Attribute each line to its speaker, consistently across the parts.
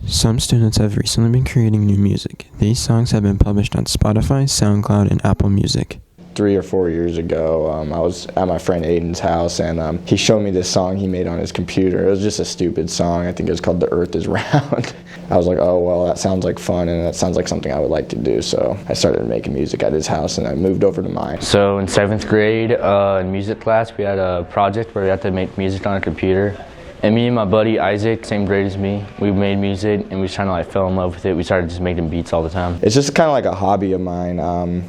Speaker 1: Some students have recently been creating new music. These songs have been published on Spotify, SoundCloud, and Apple Music.
Speaker 2: 3 or 4 years ago, I was at my friend Aiden's house, and he showed me this song he made on his computer. It was just a stupid song. I think it was called "The Earth Is Round." I was like, oh, well, that sounds like fun, and that sounds like something I would like to do. So I started making music at his house, and I moved over to mine.
Speaker 3: So in 7th grade, in music class, we had a project where we had to make music on a computer. And me and my buddy Isaac, same grade as me, we made music and we just kind of fell in love with it. We started just making beats all the time.
Speaker 2: It's just kind of like a hobby of mine.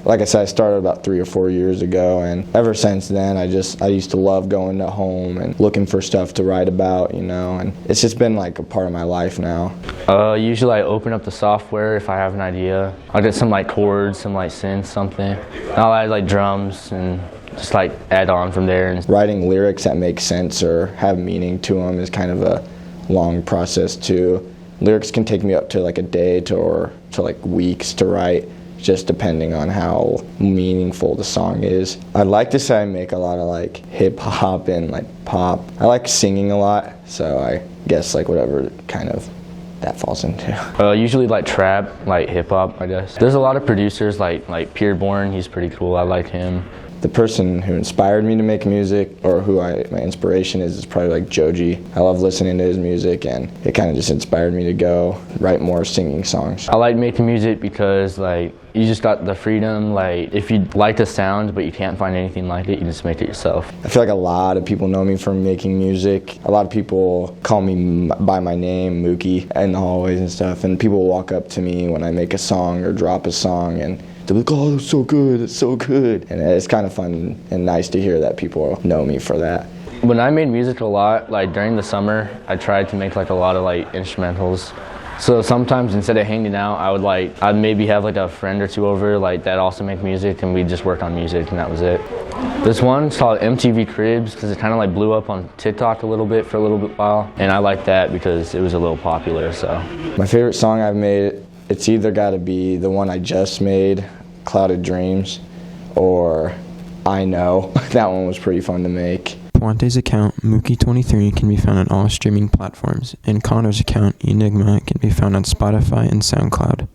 Speaker 2: Like I said, I started about 3 or 4 years ago, and ever since then, I used to love going to home and looking for stuff to write about, and it's just been like a part of my life now.
Speaker 3: Usually I open up the software if I have an idea. I'll get some chords, some synths, something. I'll add drums and just add on from there. And
Speaker 2: writing lyrics that make sense or have meaning to them is kind of a long process too. Lyrics can take me up to a day or to weeks to write, just depending on how meaningful the song is. I'd like to say I make a lot of hip hop and pop. I like singing a lot, so I guess whatever kind of that falls into.
Speaker 3: Usually trap, hip hop, I guess. There's a lot of producers like Peerborn. He's pretty cool. I like him.
Speaker 2: The person who inspired me to make music, or my inspiration is probably Joji. I love listening to his music, and it kind of just inspired me to go write more singing songs.
Speaker 3: I like making music because you just got the freedom. If you like the sound but you can't find anything like it, you just make it yourself.
Speaker 2: I feel like a lot of people know me from making music. A lot of people call me by my name, Mookie, in the hallways and stuff, and people walk up to me when I make a song or drop a song, and they're like, oh, it's so good, it's so good. And it's kind of fun and nice to hear that people know me for that.
Speaker 3: When I made music a lot, during the summer, I tried to make a lot of instrumentals. So sometimes instead of hanging out, I'd maybe have a friend or two over that also make music, and we'd just work on music, and that was it. This one's called MTV Cribs because it kind of blew up on TikTok a little bit for a little bit while, and I like that because it was a little popular. So
Speaker 2: my favorite song I've made, it's either got to be the one I just made, Clouded Dreams, or I Know. That one was pretty fun to make.
Speaker 1: Puente's account, Mookie23, can be found on all streaming platforms, and Connor's account, Enigma, can be found on Spotify and SoundCloud.